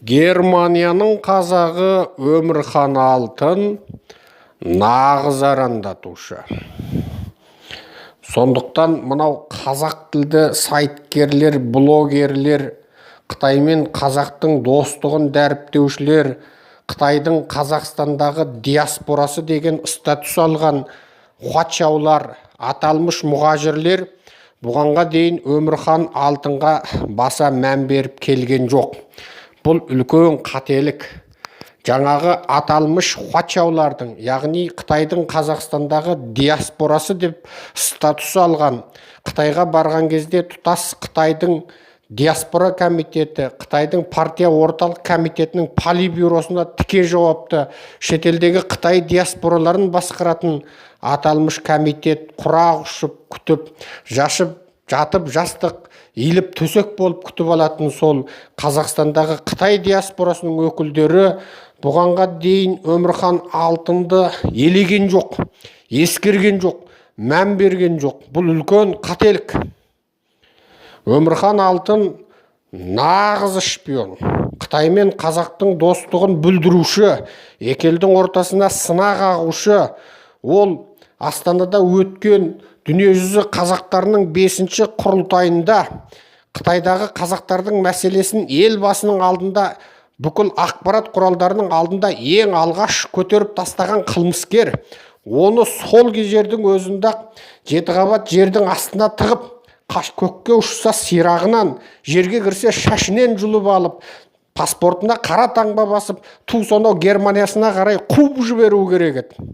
Германияның қазағы Өмірхан Алтын нағыз арандатушы. Сондықтан мынау қазақ тілді сайткерлер, блогерлер, Қытай мен қазақтың достығын дәріптеушілер, Қытайдың Қазақстандағы диаспорасы деген статус алған хуачаулар, аталмыш мұғажірлер бұғанға дейін Өмірхан Алтынға баса мән беріп келген жоқ. Бұл үлкен қателік. Жаңағы аталмыш хуачаулардың, яғни Қытайдың Қазақстандағы диаспорасы деп статус алған, Қытайға барған кезде тұтас Қытайдың диаспора комитеті, Қытайдың партия орталық комитетінің политбюросына тіке жауапты, шетелдегі Қытай диаспораларын басқаратын аталмыш комитет құрақ ұшып күтіп, жатып жастық иіліп төсек болып күтіп алатын сол Қазақстандағы Қытай диаспорасының өкілдері бұғанға дейін Өмірхан Алтынды елеген жоқ, ескерген жоқ, мән берген жоқ. Бұл үлкен қателік. Өмірхан Алтын нағыз шпион. Қытай мен қазақтың достығын бүлдіруші, екелдің ортасына сынақ ағушы. Ол Астанада өткен дүниежүзі қазақтарының 5-ші құрылтайында Қытайдағы қазақтардың мәселесін елбасының алдында, бүкіл ақпарат құралдарының алдында ең алғаш көтеріп тастаған қылмыскер, оны сол кезердің өзінде Жетіқабат жердің астына тығып, көкке ұшса сирағынан, жерге кірсе шашынан жұлып алып, паспортына қара таңба басып, сонау Германиясына қарай қуып жіберу керек еді.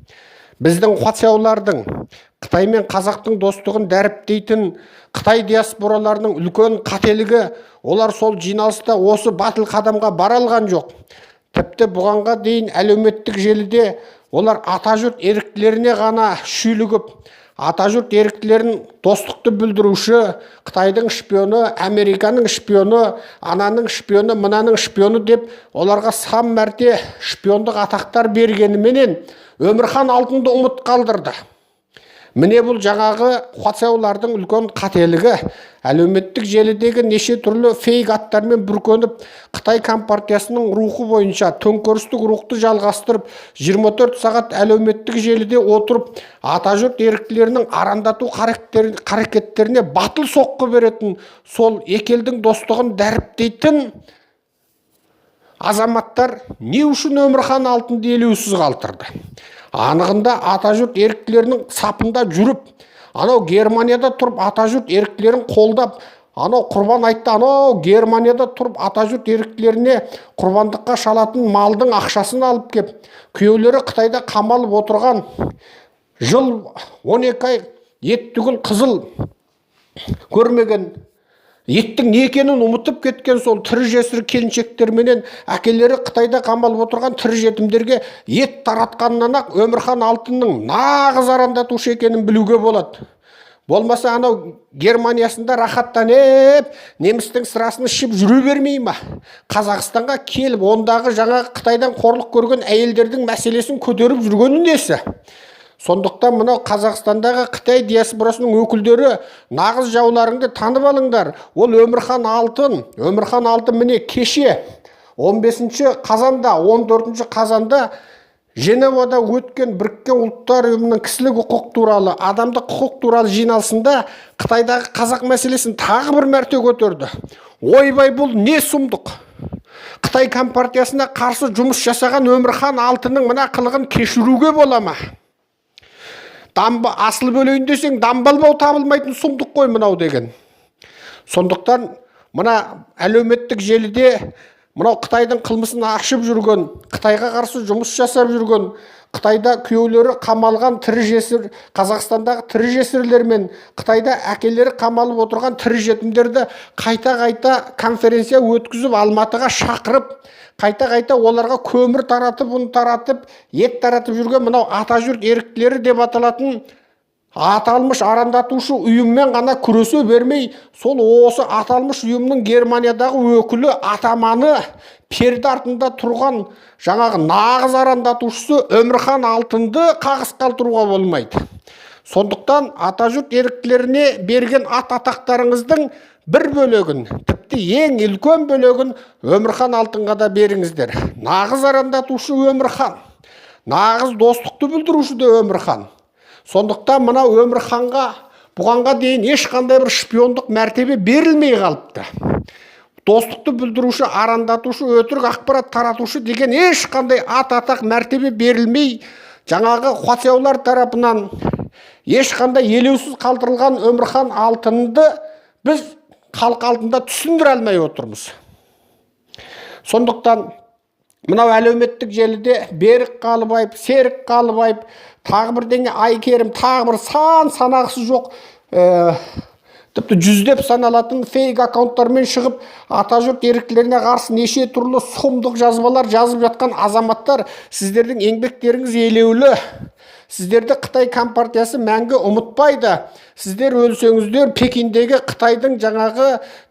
Біздің хуачаулардың, Қытай мен қазақтың достығын дәріптейтін Қытай диаспораларының үлкен қателігі, олар сол жиналыста осы батыл қадамға бара алған жоқ. Тіпті бұғанға дейін әлеуметтік желіде олар атажұрт еріктілеріне ғана шүйлігіп, атажұрт еріктілерін достықты бүлдіруші, Қытайдың шпионы, Американың шпионы, ананың шпионы, мынаның шпионы деп оларға сан мәрте шпиондық атақтар бергеніменен Өмірхан Алтынды ұмыт қалдырды. Міне бұл жаңағы хуачаулардың үлкен қателігі. Әлеуметтік желідегі неше түрлі фейк аттармен бүркеніп, Қытай компартиясының рухы бойынша төңкерістік рухты жалғастырып, 24 сағат әлеуметтік желіде отырып, атажұрт еріктілерінің арандату қарекеттеріне батыл соққы беретін, сол екелдің достығын дәріптейтін азаматтар не үшін Өмірхан Алтынды елеусіз қалдырды? Анығында атажұрт еріктілерінің сапында жүріп, анау Германияда тұрып атажұрт еріктілерін қолдап, анау құрбан айтты, анау Германияда тұрып атажұрт еріктілеріне құрбандыққа шалатын малдың ақшасын алып кеп, күйеулері Қытайда қамалып отырған, жыл 12 ай ет түгіл қызыл көрмеген, еттің не екенін ұмытып кеткен сол тірі жесір келіншектерменен әкелері Қытайда қамалып отырған тірі жетімдерге ет таратқаннан-ақ Өмірхан Алтынның нағыз арандатушы екенін білуге болады. Болмаса анау Германиясында рахаттанып, немістің сырасын ішіп жүре бермей ма? Қазақстанға келіп, ондағы жаңағы Қытайдан қорлық көрген әйелдердің мәселесін көтеріп жүргені несі? Сондықтан мынау Қазақстандағы Қытай диаспорасының өкілдері нағыз жауларыңды танып алыңдар. Ол Өмірхан Алтын. Өмірхан Алтын міне кеше 15-ші қазанда, 14-ші қазанда Женевада өткен Біріккен Ұлттар ұйымының кісілік құқық туралы, адамдық құқық туралы жиналысында Қытайдағы қазақ мәселесін тағы бір мәрте көтерді. Ойбай, бұл не сұмдық? Қытай компартиясына қарсы жұмыс жасаған Өмірхан Алтынның мына қылығын кешіруге бола ма? Асыл бөлейін десең, дамбалбау табылмайтын сұмдық қой мынау деген. Сондықтан мына әлеуметтік желіде мынау Қытайдың қылмысын ашып жүрген, Қытайға қарсы жұмыс жасап жүрген, Қытайда күйеулері қамалған тірі жесір, Қазақстандағы тірі жесірлер мен Қытайда әкелері қамалып отырған тірі жетімдерді қайта-қайта конференция өткізіп, Алматыға шақырып, қайта-қайта оларға көмір таратып, ұн таратып, ет таратып жүрген мынау атажұрт еріктілері деп аталатын аталмыш арандатушы ұйыммен ғана күресе бермей, сол осы аталмыш ұйымның Германиядағы өкілі атаманы перде артында тұрған жаңағы нағыз арандатушысы Өмірхан Алтынды қағыс қалдыруға болмайды. Сондықтан атажұрт еріктілеріне берген ат-атақтарыңыздың бір бөлігін, қызметті ең үлкен бөлігін Өмірхан Алтынға да беріңіздер. Нағыз арандатушы Өмірхан, нағыз достықты бүлдіруші де Өмірхан. Сондықтан мына Өмірханға бұғанға дейін ешқандай бір шпиондық мәртебе берілмей қалыпты. Достықты бүлдіруші, арандатушы, өтірік ақпарат таратушы деген ешқандай атақ мәртебе берілмей, жаңағы қуатсаулар тарапынан ешқандай елеусіз қалдырылған Өмірхан Алтынды біз халық алдында түсіндіре алмай отырмыз. Сондықтан мынау әлеуметтік желіде Берік Қалыбаев, Серік Қалыбаев, тағы бірдеңе Айкерім, тағы бір санағысы жоқ, тіпті жүздеп саналатын фейк аккаунттармен шығып, атажұрт еріктілеріне қарсы неше түрлі сұмдық жазбалар жазып жатқан азаматтар, сіздердің еңбектеріңіз елеулі. Сіздерді Қытай Компартиясы мәңгі ұмытпайды. Сіздер өлсеңіздер Пекиндегі Қытайдың жаңағы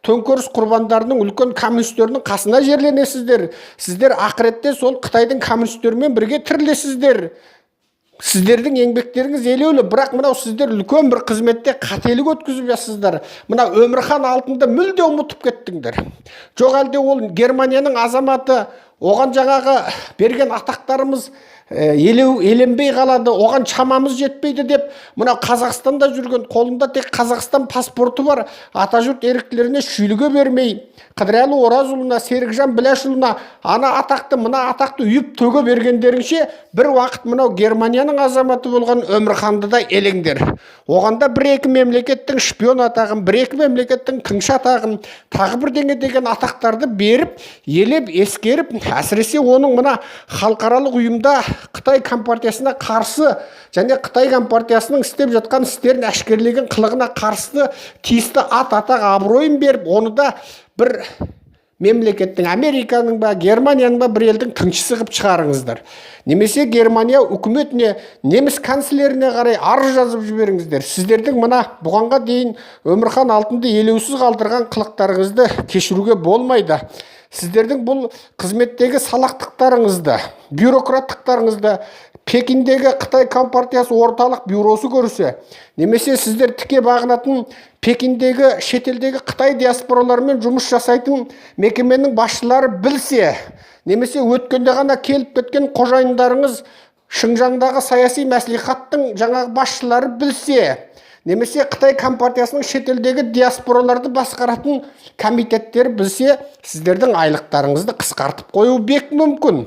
төңкеріс құрбандарының үлкен коммунистерінің қасына жерленесіздер. Сіздер ақыретте сол Қытайдың коммунистерімен бірге тірілесіздер. Сіздердің еңбектеріңіз елеулі, бірақ мынау сіздер үлкен бір қызметте қателік өткізіп жатсыздар. Мына Өмірхан Алтынды мүлде ұмытып кеттіңдер. Жоқ әлде ол Германияның азаматы, оған жаңағы берген атақтарымыз еленбей қалады, оған шамамыз жетпейді деп, мына Қазақстанда жүрген, қолында тек Қазақстан паспорты бар атажұрт еріктілеріне шүйліге бермей, Қыдырәлі Оразұлына, Серікжан Біләшұлына ана атақты, мына атақты үйіп төге бергендеріңше, бір уақыт мынау Германияның азаматы болған Өмірханды да елеңдер. Оғанда бір-екі мемлекеттің шпион атағын, бір-екі мемлекеттің тыңшы атағын, тағы бірдеңе деген атақтарды беріп, елеп, ескеріп, әсіресе оның мына халықаралық ұйымда Қытай Компартиясына қарсы және Қытай Компартиясының істеп жатқан істерін әшкерлеген қылығына қарсы тиісті атақ абыройын беріп, оны да бір мемлекеттің, Американың ба, Германияның ба бір елдің тыңшысы қылып шығарыңыздар. Немесе Германия үкіметіне, неміс канцлеріне қарай арыз жазып жіберіңіздер. Сіздердің мына бұғанға дейін Өмірхан Алтынды елеусіз қалдырған қылықтарыңызды кешіруге болмайды. Сіздердің бұл қызметтегі салақтықтарыңызды, бюрократтықтарыңызды Пекиндегі Қытай Компартиясы орталық бюросы көрсе, немесе сіздер тіке бағынатын Пекиндегі шетелдегі Қытай диаспораларымен жұмыс жасайтын мекеменің басшылары білсе, немесе өткенде ғана келіп кеткен қожайындарыңыз Шыңжаңдағы саяси мәслихаттың жаңағы басшылары білсе, немесе Қытай Компартиясының шетелдегі диаспораларды басқаратын комитеттер білсе, сіздердің айлықтарыңызды қысқартып қою бек мүмкін.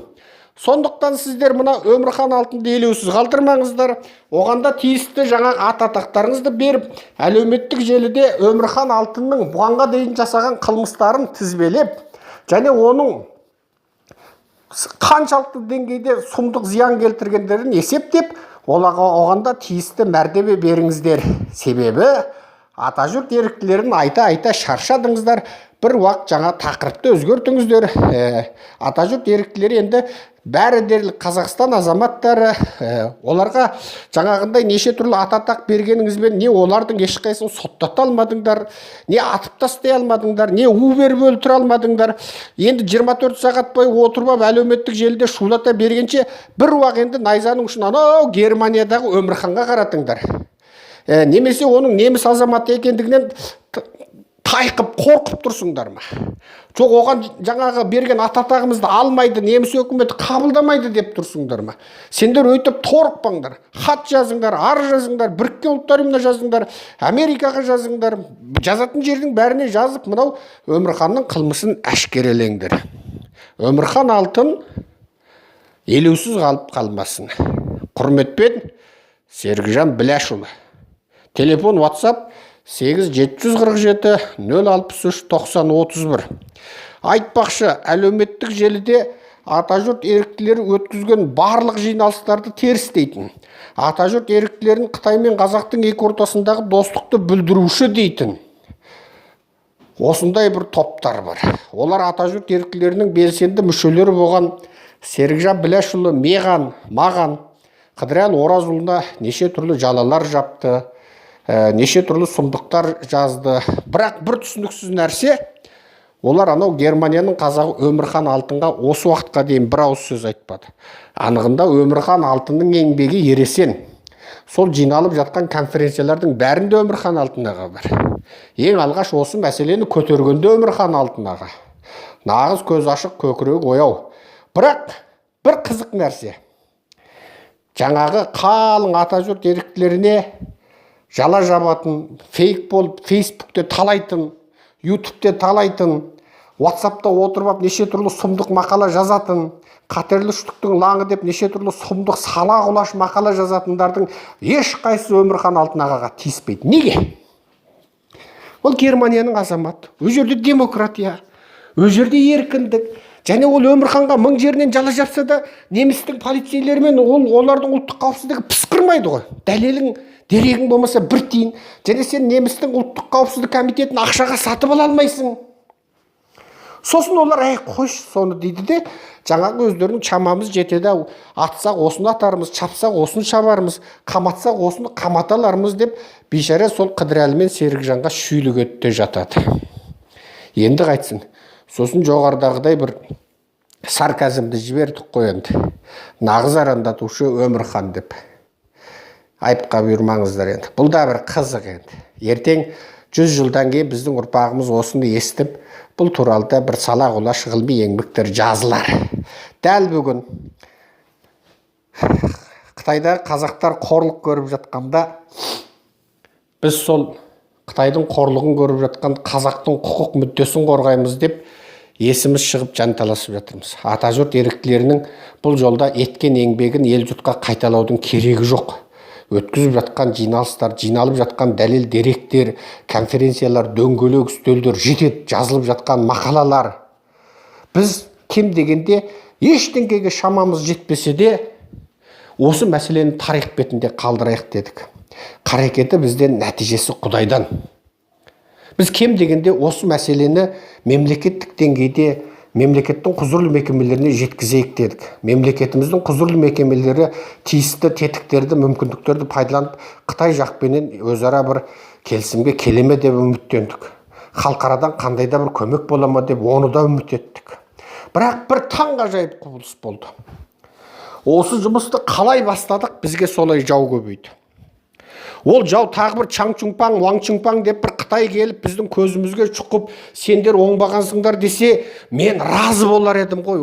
Сондықтан сіздер мына Өмірхан Алтынды елеусіз қалдырмаңыздар, оғанда тиісті жаңа атақтарыңызды беріп, әлеуметтік желіде Өмірхан Алтынның бұғанға дейін жасаған қылмыстарын тізбелеп, және оның қаншалықты деңгейде сұмдық зиян келтіргендерін есептеп, оғанда тиісті мәртебе беріңіздер. Себебі атажұрт еріктілерін айта шаршадыңыздар, бір уақыт жаңа тақырыпты өзгертіңіздер. Атажұрт еріктілері енді бәрі дерлік Қазақстан азаматтары, оларға жаңағындай неше түрлі атақ бергеніңізбен не олардың ешқайсысын соттата алмадыңдар, не атып тастай алмадыңдар, не у беріп өлтіре алмадыңдар. Енді 24 сағат бойы отырып алып әлеуметтік желіде шулата бергенше бір уақыт енді найзаның ұшын анау Германиядағы Өмірханға қаратыңдар. Немесе оның неміс азаматы екендігінен тайқып, қорқып тұрсыңдар ма? Жоқ, оған жаңағы берген атағымызды алмайды, неміс өкіметі қабылдамайды деп тұрсыңдар ма? Сендер өйтіп торықпаңдар, хат жазыңдар, арыз жазыңдар, Біріккен ұлттар ұйымына жазыңдар, Америкаға жазыңдар, жазатын жердің бәріне жазып, мынау Өмірханның қылмысын әшкерелеңдер. Өмірхан Алтын елеусіз қалып қалмасын. Құрметпен, Серікжан Біләшұлы. Телефон WhatsApp 8 747 063 90 31. Айтпақшы, әлеуметтік желіде атажұрт еріктілері өткізген барлық жиналыстарды терістейтін. Атажұрт еріктілерін Қытай мен Қазақтың екі ортасындағы достықты бүлдіруші дейтін. Осындай бір топтар бар. Олар атажұрт еріктілерінің белсенді мүшелері болған Серікжан Біләшұлы маған, Қыдырәлі Оразұлына неше түрлі жалалар жапты, неше түрлі сұмдықтар жазды. Бірақ бір түсініксіз нәрсе, олар анау Германияның қазағы Өмірхан Алтынға осы уақытқа дейін бір ауыз сөз айтпады. Анығында Өмірхан Алтынның еңбегі ересен. сол жиналып жатқан конференциялардың бәрінде Өмірхан Алтын аға бар. Ең алғаш осы мәселені көтергенде Өмірхан Алтын аға. Нағыз көз ашық, көкірегі ояу. Бірақ бір қызық нәрсе. Жаңағы қалың атажұрт еріктілеріне жала жабатын, фейк болып, Фейсбукте талайтын, Ютубте талайтын, WhatsAppта отырып неше түрлі сұмдық мақала жазатын, қатерлі үштіктің лаңы деп неше түрлі сұмдық сала құлаш мақала жазатындардың ешқайсысы Өмірхан Алтын ағаға тиіспейді. Неге? Ол Германияның азаматы, ол жерде демократия, ол жерде еркіндік. Және ол Өмірханға 1000 жерінен жала жапса да, немістің полицейлерімен олардың ұлттық қауіпсіздігі пысқырмайды ғой. Дәлелің, дерегің болмаса бір тиын. Және сен немістің ұлттық қауіпсіздік комитетін ақшаға сатып ала алмайсың. Сосын олар қойш соны дейді де, жаңағы өздерінің шамамыз жетеді, атсақ осыны атармыз, шапсақ осыны шабармыз, қаматсақ осыны қаматалармыз деп бейшара сол Қыдырәлі мен Серікжанға шүйлік өтте жатады. Енді қайтсын. Сосын жоғардағыдай бір сарказмды жібердік қой енді. Нағыз арандатушы Өмірхан деп. Айыпқа бұйырмаңыздар енді. Бұл да бір қызық енді. Ертең 100 жылдан кейін біздің ұрпағымыз осыны естіп, бұл туралы да бір сала құлаш ғылыми еңбектер жазылар. Дәл бүгін Қытайда қазақтар қорлық көріп жатқанда, біз сол Қытайдың қорлығын көріп жатқан қазақтың құқық мүддесін қорғаймыз деп есіміз шығып жанталасып жатырмыз. Атажұрт еріктілерінің бұл жолда еткен еңбегін ел жұртқа қайталаудың керегі жоқ. Өткізіп жатқан жиналыстар, жиналып жатқан дәлел деректер, конференциялар, дөңгелек үстелдер, жетет жазылып жатқан мақалалар. Біз кем дегенде ештеңеге шамамыз жетпесе де, осы мәселені тарих бетінде қалдырайық дедік. Қарекеті бізден, нәтижесі Құдайдан. Біз кем дегенде осы мәселені мемлекеттік деңгейде мемлекеттің құзырлы мекемелеріне жеткізейік дедік. Мемлекетіміздің құзырлы мекемелері тиісті тетіктерді, мүмкіндіктерді пайдаланып, Қытай жақпенен өзара бір келісімге келеме деп үміттендік. Халықарадан қандай да бір көмек бола ма деп оны да үміт еттік. Бірақ бір таңғажайып құбылыс болды. Осы жұмысты қалай бастадық, бізге солай жау көбейді. Ол жау тағы бір Чаңчунпаң, Уаңчунпаң деп бір Қытай келіп біздің көзімізге шұқып, сендер оңбағансыңдар десе, мен разы болар едім ғой.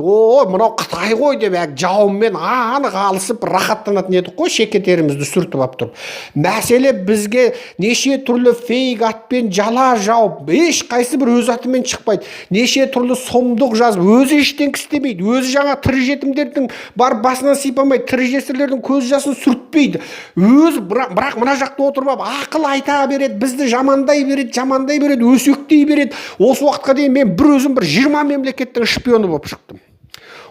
Мынау Қытай ғой деп жауыммен анық алысып рахаттанатын едік қой, шекетерімізді сүртіп алып тұрып. Мәселе бізге неше түрлі фейк атпен жала жауып, ешқайсы бір өз атымен шықпайды. Неше түрлі сұмдық жазып, өзі ештеңе істемейді. Өзі жаңа тірі жетімдердің бар басынан сипамайды, тірі жесірлердің көз жасын сүртпейді. Өзі бірақ мына жақта отырып ақыл айта береді, бізді жамандай береді, өсектей береді. Осы уақытқа дейін мен бір өзім 20 мемлекеттің шпионы болып шықтым.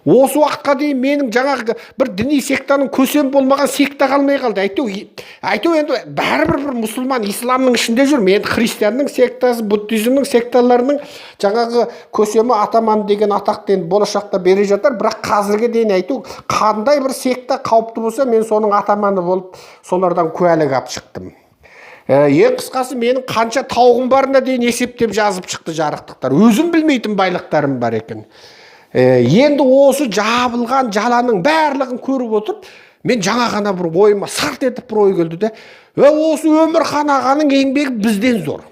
Осы уақытқа дейін менің жаңағы бір діни сектаның көсем болмаған секта қалмай қалды. Айту енді бәрібір бір мұсылман исламның ішінде жүр. Мен христианның сектасы, буддизмнің секталарының жаңағы көсемі атаман деген атақты енді болашақта бере жатар. Бірақ қазірге дейін айту қандай бір секта қауіпті болса, мен соның атаманы болып солардан куәлік алып шықтым. Ең қысқасы менің қанша тауығым барына дейін есептеп жазып шықты жарықтықтар. Өзім білмейтін байлықтарым бар екен. Енді осы жабылған жаланың барлығын көріп отырып, мен жаңа ғана бір ойыма сарт етіп бір ой келді де, осы Өмірхан ағаның еңбегі бізден зор.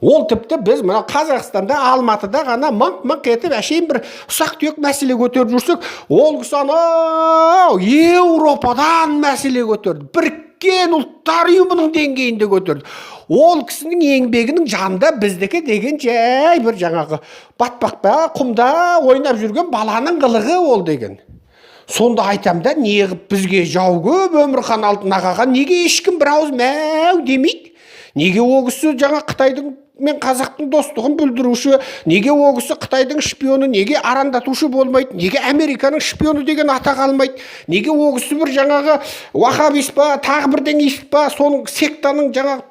Ол тіпті біз мына Қазақстанда, Алматыда ғана мыңқ етіп әшейін бір ұсақ түйек мәселе көтеріп жүрсек, ол кісі анау Еуропадан мәселе көтерді. Біріккен ұлттар ұйымының деңгейінде көтерді. Ол кісінің еңбегінің жанында біздікі деген жай бір жаңағы батпақта, құмда ойнап жүрген баланың қылығы ол деген. Сонда айтам да, неғып бізге жау көп, Өмірхан Алтын ағаға неге ешкім бір ауыз мәу демейді? Неге ол кісі жаңа Қытайдың мен қазақтың достығын бүлдіруші, неге ол кісі Қытайдың шпионы, неге арандатушы болмайды, неге Американың шпионы деген атақ алмайды, неге ол кісі бір жаңағы уахабист па, тағы бірдеңеист па, соның сектаның жаңағы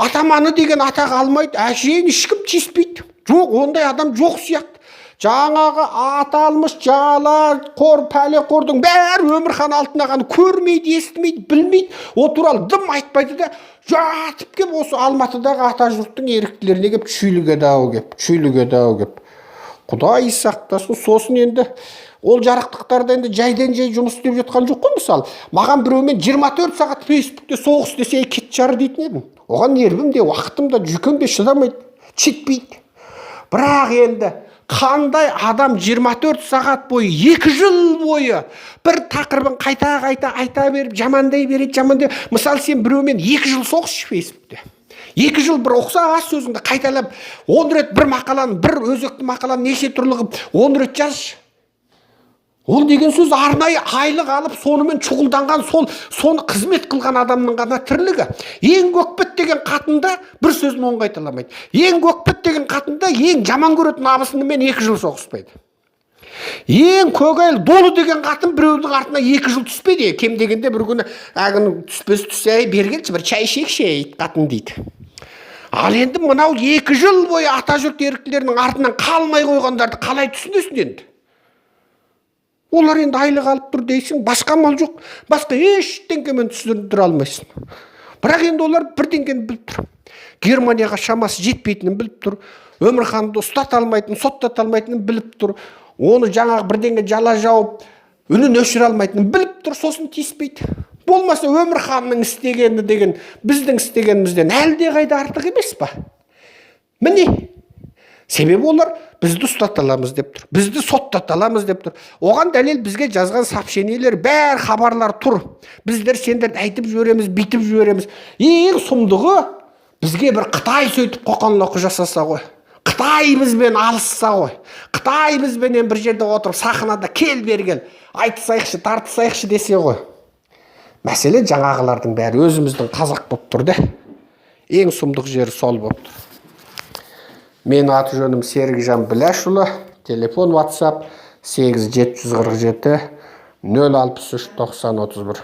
атаманы деген атақ алмайды, әшейін ешкім тиіспейді. Жоқ, ондай адам жоқ сияқты. Жаңағы аталмыш жала қор, пәле қордың бәрі Өмірхан Алтын ағаны көрмейді, естімейді, білмейді. О туралы дым айтпайды да, жатып кеп осы Алматыдағы ата жұрттың еріктілеріне кеп чүйліге дау кеп. Құдай сақтасын. Сосын енді ол жарықтықтарда енді жайдан жай жұмыс істеп жатқан жоқ қой. Мысалы маған біреумен 24 сағат фейсбукте соғыс десе кет жар дейтін едім. Оған нервім де уақытым да жүкем де шыдамайды, жетпейді. Бірақ енді қандай адам 24 сағат бойы 2 жыл бойы бір тақырыбын қайта айта беріп жамандай береді. Мысалы сен біреумен 2 жыл соғысшы фейсбукте, 2 жыл бір ұқсас сөзіңді қайталап 10 рет бір мақаланы, бір өзекті мақаланы неше түрлі қылып 10 рет жазшы. Ол деген сөз арнайы айлық алып сонымен шұғылданған, соны қызмет қылған адамның ғана тірлігі. Ең көкбет деген қатында бір сөзін оң қайталамайды. Ең көкбет деген қатында ең жаман көретін абысынымен 2 жыл соғыспайды. Ең көкайыл долы деген қатын біреудің артына 2 жыл түспейді. Кем дегенде бір күні әгінің түспесе бергенші бір шай ішейікші қатын дейді. Ал енді мынау 2 жыл бойы атажұрт еріктілерінің артынан қалмай қойғандарды қалай түсінесің енді? Олар енді айлық алып тұр дейсің, басқа мал жоқ, басқа ештеңкемен түсіндіре алмайсың. Бірақ енді олар бірдеңкені біліп тұр. Германияға шамасы жетпейтінін біліп тұр. Өмірханды ұстата алмайтынын, соттата алмайтынын біліп тұр. Оны жаңағы бірдеңе жала жауып, үнін өшіре алмайтынын біліп тұр, сосын тиіспейді. Болмаса Өмірханның істегені деген біздің істегенімізден әлде қайда артық емес па? Міне, себебі олар бізді ұстата аламыз деп тұр, бізді соттата аламыз деп тұр. Оған дәлел бізге жазған сообщениелер, бәр хабарлар тұр. Біздер сендерді айтып жібереміз, битіп жібереміз. Ең сұмдығы бізге бір Қытай сөйтіп қоқан-лоққы жасаса ғой. Қытай бізбен алысса ғой. Қытай бізбенен бір жерде отырып сахнада кел бергел, айтысайықшы, тартысайықшы десе ғой. Мәселе жаңағылардың бәрі өзіміздің қазақ болып тұр да. Ең сұмдық жері сол болып тұр. Мен аты жөнім Серікжан Біләшұлы, телефон WhatsApp 8747 063 90 31.